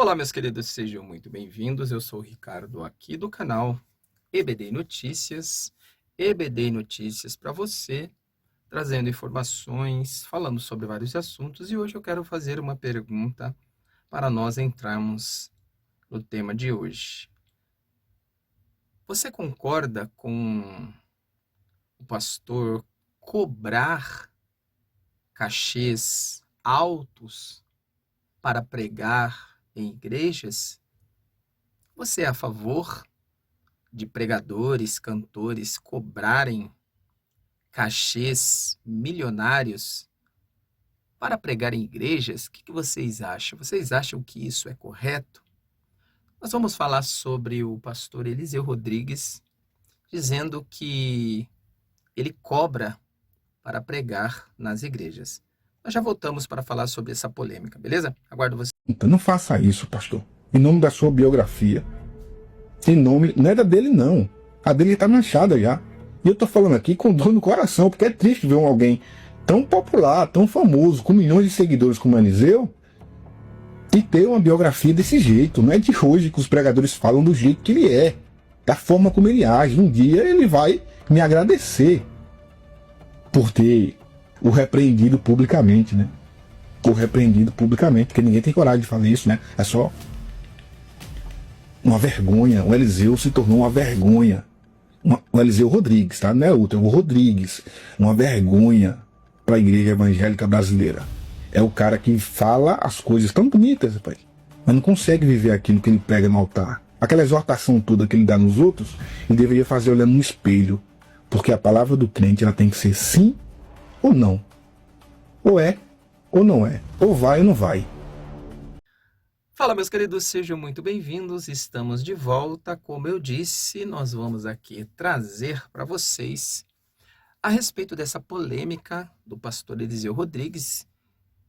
Olá, meus queridos, sejam muito bem-vindos. Eu sou o Ricardo aqui do canal EBD Notícias. EBD Notícias para você, trazendo informações, falando sobre vários assuntos. E hoje eu quero fazer uma pergunta para nós entrarmos no tema de hoje. Você concorda com o pastor cobrar cachês altos para pregar em igrejas? Você é a favor de pregadores, cantores cobrarem cachês milionários para pregar em igrejas? O que vocês acham? Vocês acham que isso é correto? Nós vamos falar sobre o pastor Eliseu Rodrigues, dizendo que ele cobra para pregar nas igrejas. Nós já voltamos para falar sobre essa polêmica, beleza? Aguardo você. Então não faça isso, pastor. Em nome da sua biografia. Em nome, não é da dele não. A dele está manchada já. E eu tô falando aqui com dor no coração, porque é triste ver alguém tão popular, tão famoso, com milhões de seguidores como Eliseu, e ter uma biografia desse jeito. Não é de hoje que os pregadores falam do jeito que ele é, da forma como ele age. Um dia ele vai me agradecer por ter o repreendido publicamente, né? O repreendido publicamente, porque ninguém tem coragem de fazer isso, né? É só uma vergonha. O Eliseu se tornou uma vergonha. O Eliseu Rodrigues, tá? Não é outro, é o Rodrigues. Uma vergonha para a igreja evangélica brasileira. É o cara que fala as coisas tão bonitas, rapaz, mas não consegue viver aquilo que ele prega no altar. Aquela exortação toda que ele dá nos outros, ele deveria fazer olhando no espelho. Porque a palavra do crente, ela tem que ser sim ou não. Ou é ou não é. Ou vai ou não vai. Fala, meus queridos, sejam muito bem-vindos. Estamos de volta. Como eu disse, nós vamos aqui trazer para vocês a respeito dessa polêmica do pastor Eliseu Rodrigues,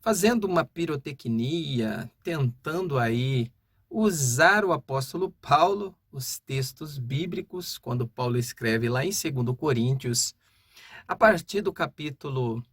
fazendo uma pirotecnia, tentando aí usar o apóstolo Paulo, os textos bíblicos, quando Paulo escreve lá em 2 Coríntios, a partir do capítulo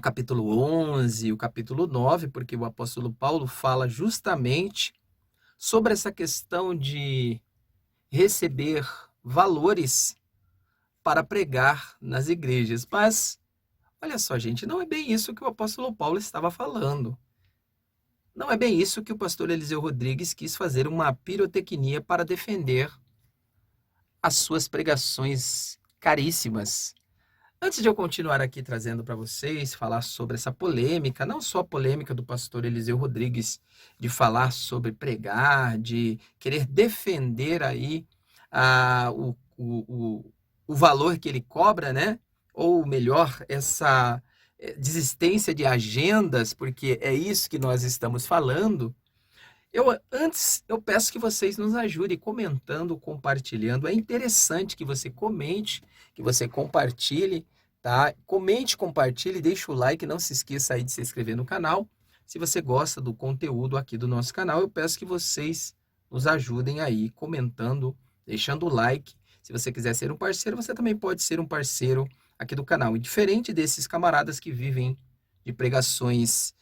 11, o capítulo 9, porque o apóstolo Paulo fala justamente sobre essa questão de receber valores para pregar nas igrejas. Mas, olha só, gente, não é bem isso que o apóstolo Paulo estava falando. Não é bem isso que o pastor Eliseu Rodrigues quis fazer uma pirotecnia para defender as suas pregações caríssimas. Antes de eu continuar aqui trazendo para vocês, falar sobre essa polêmica, não só a polêmica do pastor Eliseu Rodrigues de falar sobre pregar, de querer defender aí o valor que ele cobra, né? Ou melhor, essa desistência de agendas, porque é isso que nós estamos falando. Eu peço que vocês nos ajudem comentando, compartilhando. É interessante que você comente, que você compartilhe, tá? Comente, compartilhe, deixa o like, não se esqueça aí de se inscrever no canal. Se você gosta do conteúdo aqui do nosso canal, eu peço que vocês nos ajudem aí comentando, deixando o like. Se você quiser ser um parceiro, você também pode ser um parceiro aqui do canal. E diferente desses camaradas que vivem de pregações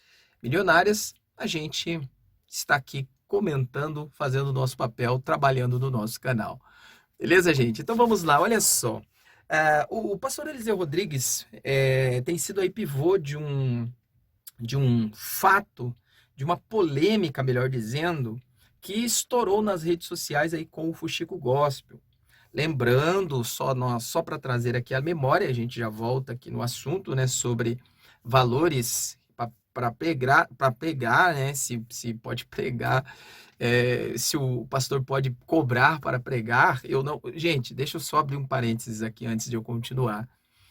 milionárias, a gente está aqui comentando, fazendo o nosso papel, trabalhando no nosso canal. Beleza, gente? Então vamos lá, olha só. O pastor Eliseu Rodrigues tem sido aí pivô de um fato, de uma polêmica, melhor dizendo, que estourou nas redes sociais aí com o Fuxico Gospel. Lembrando, só para trazer aqui a memória, a gente já volta aqui no assunto, né, sobre valores para pegar, né, se pode pregar, se o pastor pode cobrar para pregar. Eu não, gente, deixa eu só abrir um parênteses aqui antes de eu continuar.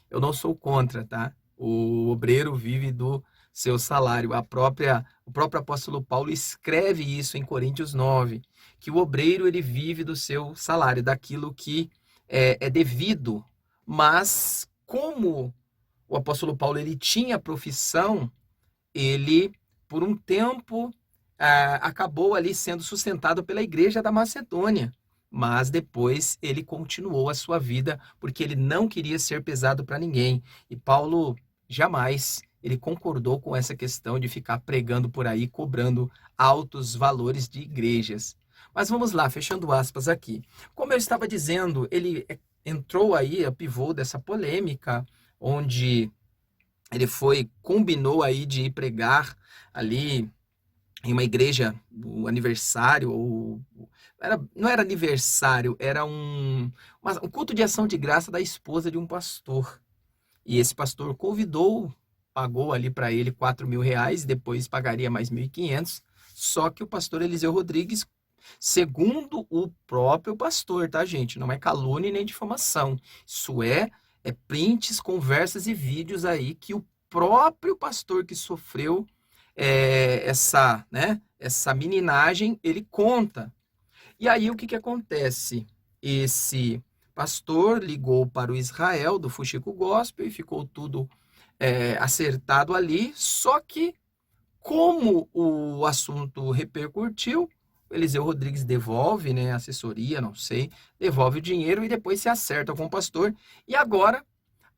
Eu não sou contra, tá? O obreiro vive do seu salário. O próprio apóstolo Paulo escreve isso em Coríntios 9, que o obreiro ele vive do seu salário, daquilo que é devido. Mas como o apóstolo Paulo ele tinha profissão, ele, por um tempo, acabou ali sendo sustentado pela igreja da Macedônia, mas depois ele continuou a sua vida, porque ele não queria ser pesado para ninguém. E Paulo jamais ele concordou com essa questão de ficar pregando por aí, cobrando altos valores de igrejas. Mas vamos lá, fechando aspas aqui. Como eu estava dizendo, ele entrou aí a pivô dessa polêmica, onde ele combinou aí de ir pregar ali em uma igreja, o aniversário, não era aniversário, era um culto de ação de graça da esposa de um pastor. E esse pastor pagou ali para ele R$ 4.000, depois pagaria mais 1.500. Só que o pastor Eliseu Rodrigues, segundo o próprio pastor, tá, gente? Não é calúnia nem difamação. Isso é prints, conversas e vídeos aí que o próprio pastor que sofreu essa meninagem, ele conta. E aí o que acontece? Esse pastor ligou para o Israel do Fuxico Gospel e ficou tudo acertado ali, só que como o assunto repercutiu, Eliseu Rodrigues devolve, né, a assessoria, não sei, devolve o dinheiro e depois se acerta com o pastor. E agora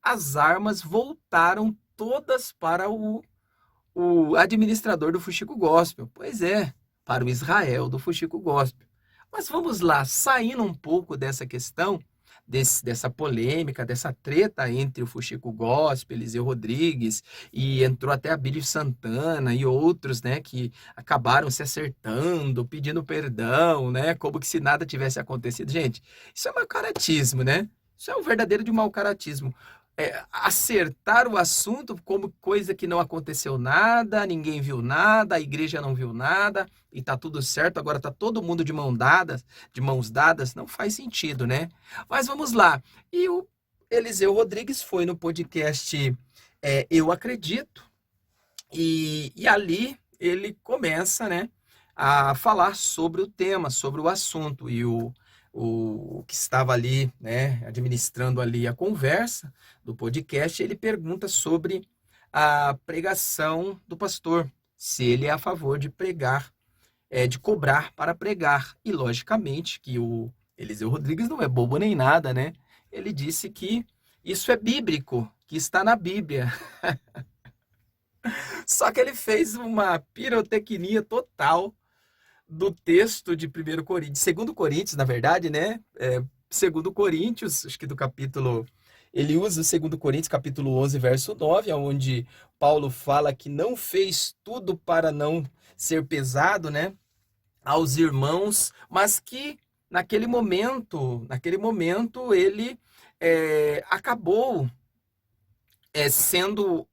as armas voltaram todas para o administrador do Fuxico Gospel. Pois é, para o Israel do Fuxico Gospel. Mas vamos lá, saindo um pouco dessa questão, dessa polêmica, dessa treta entre o Fuxico Gospel, Eliseu Rodrigues, e entrou até a Bíblia Santana e outros, né, que acabaram se acertando, pedindo perdão, né, como que se nada tivesse acontecido. Gente, isso é mau caratismo, né? Isso é um verdadeiro de mau caratismo. Acertar o assunto como coisa que não aconteceu nada, ninguém viu nada, a igreja não viu nada, e tá tudo certo, agora tá todo mundo de mãos dadas, não faz sentido, né? Mas vamos lá. E o Eliseu Rodrigues foi no podcast Eu Acredito, e ali ele começa, né, a falar sobre o tema, sobre o assunto, e o que estava ali, né, administrando ali a conversa do podcast, ele pergunta sobre a pregação do pastor, se ele é a favor de pregar, de cobrar para pregar. E logicamente que o Eliseu Rodrigues não é bobo nem nada, né? Ele disse que isso é bíblico, que está na Bíblia. Só que ele fez uma pirotecnia total do texto de 1 Coríntios, 2 Coríntios, na verdade, né? 2 Coríntios, acho que do capítulo... Ele usa o 2 Coríntios, capítulo 11, verso 9, onde Paulo fala que não fez tudo para não ser pesado, né, aos irmãos, mas que naquele momento ele acabou sendo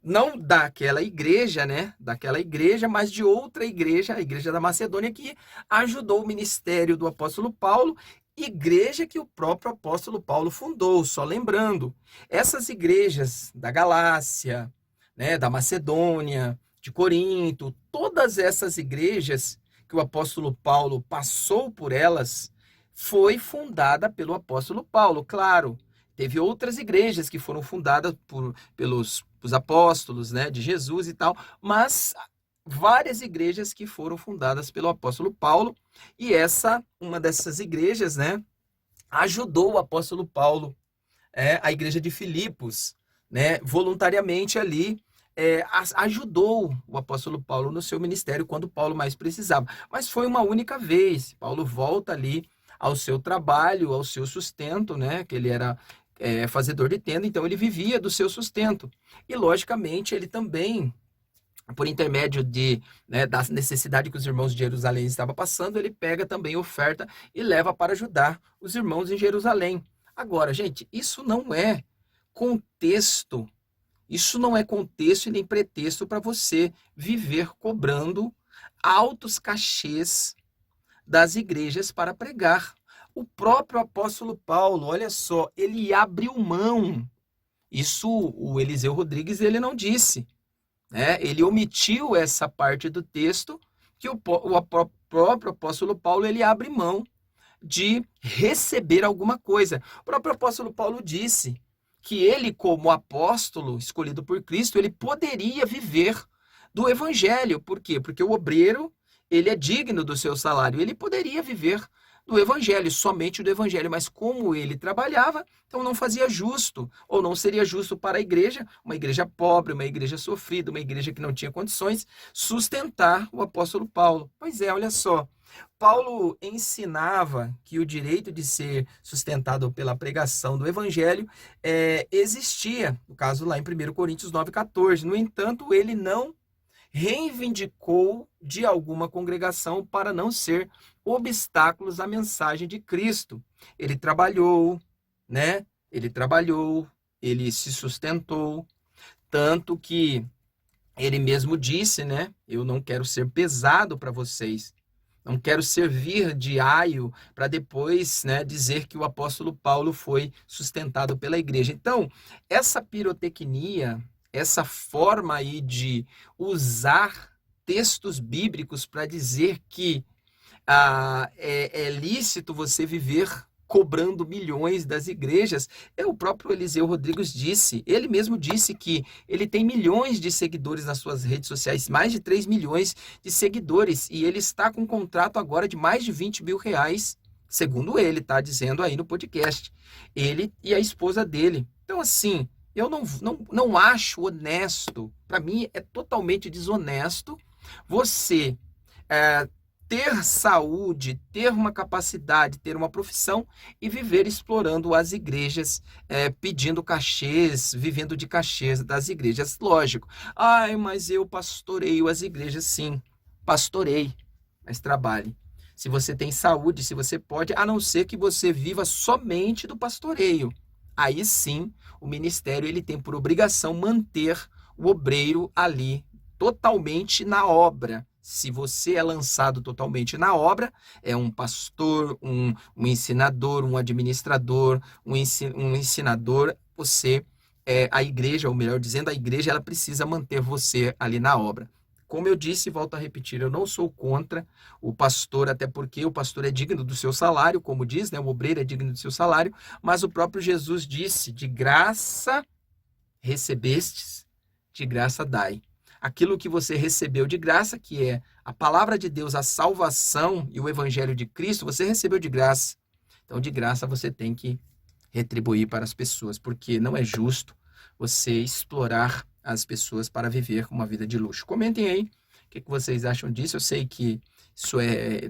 não daquela igreja, né? Daquela igreja, mas de outra igreja, a igreja da Macedônia, que ajudou o ministério do apóstolo Paulo, igreja que o próprio apóstolo Paulo fundou. Só lembrando, essas igrejas da Galácia, né, da Macedônia, de Corinto, todas essas igrejas que o apóstolo Paulo passou por elas, foi fundada pelo apóstolo Paulo, claro. Teve outras igrejas que foram fundadas pelos apóstolos, né, de Jesus e tal, mas várias igrejas que foram fundadas pelo apóstolo Paulo, e uma dessas igrejas, né, ajudou o apóstolo Paulo, a igreja de Filipos, né, voluntariamente ali, ajudou o apóstolo Paulo no seu ministério quando Paulo mais precisava. Mas foi uma única vez. Paulo volta ali ao seu trabalho, ao seu sustento, né, que ele era fazedor de tenda, então ele vivia do seu sustento. E, logicamente, ele também, por intermédio da necessidade que os irmãos de Jerusalém estavam passando, ele pega também oferta e leva para ajudar os irmãos em Jerusalém. Agora, gente, isso não é contexto e nem pretexto para você viver cobrando altos cachês das igrejas para pregar. O próprio apóstolo Paulo, olha só, ele abriu mão. Isso o Eliseu Rodrigues ele não disse, né? Ele omitiu essa parte do texto que o próprio apóstolo Paulo ele abre mão de receber alguma coisa. O próprio apóstolo Paulo disse que ele, como apóstolo escolhido por Cristo, ele poderia viver do evangelho. Por quê? Porque o obreiro ele é digno do seu salário. Ele poderia viver do evangelho, somente do evangelho, mas como ele trabalhava, então não fazia justo, ou não seria justo para a igreja, uma igreja pobre, uma igreja sofrida, uma igreja que não tinha condições, sustentar o apóstolo Paulo. Pois é, olha só, Paulo ensinava que o direito de ser sustentado pela pregação do evangelho existia, no caso lá em 1 Coríntios 9,14. No entanto, ele não reivindicou de alguma congregação para não ser obstáculos à mensagem de Cristo. Ele trabalhou, né? Ele se sustentou, tanto que ele mesmo disse, né? Eu não quero ser pesado para vocês. Não quero servir de aio para depois, né, dizer que o apóstolo Paulo foi sustentado pela igreja. Então, essa pirotecnia, essa forma aí de usar textos bíblicos para dizer que é lícito você viver cobrando milhões das igrejas. O próprio Eliseu Rodrigues disse, ele mesmo disse que ele tem milhões de seguidores nas suas redes sociais, mais de 3 milhões de seguidores, e ele está com um contrato agora de mais de 20 mil reais, segundo ele, está dizendo aí no podcast, ele e a esposa dele. Então, assim, eu não acho honesto, para mim é totalmente desonesto você ter saúde, ter uma capacidade, ter uma profissão e viver explorando as igrejas, pedindo cachês, vivendo de cachês das igrejas. Lógico, mas eu pastoreio as igrejas. Sim, pastorei, mas trabalhe. Se você tem saúde, se você pode, a não ser que você viva somente do pastoreio. Aí sim, o ministério ele tem por obrigação manter o obreiro ali, totalmente na obra. Se você é lançado totalmente na obra, é um pastor, um ensinador, um administrador, um ensinador, a igreja, ou melhor dizendo, a igreja ela precisa manter você ali na obra. Como eu disse, volto a repetir, eu não sou contra o pastor, até porque o pastor é digno do seu salário, como diz, né? O obreiro é digno do seu salário, mas o próprio Jesus disse, de graça recebestes, de graça dai. Aquilo que você recebeu de graça, que é a palavra de Deus, a salvação e o evangelho de Cristo, você recebeu de graça. Então, de graça você tem que retribuir para as pessoas, porque não é justo você explorar as pessoas para viver uma vida de luxo. Comentem aí o que vocês acham disso. Eu sei que isso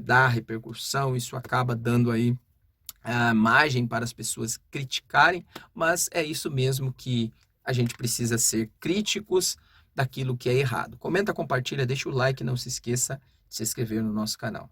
dá repercussão, isso acaba dando aí a margem para as pessoas criticarem, mas é isso mesmo que a gente precisa ser críticos daquilo que é errado. Comenta, compartilha, deixa o like, não se esqueça de se inscrever no nosso canal.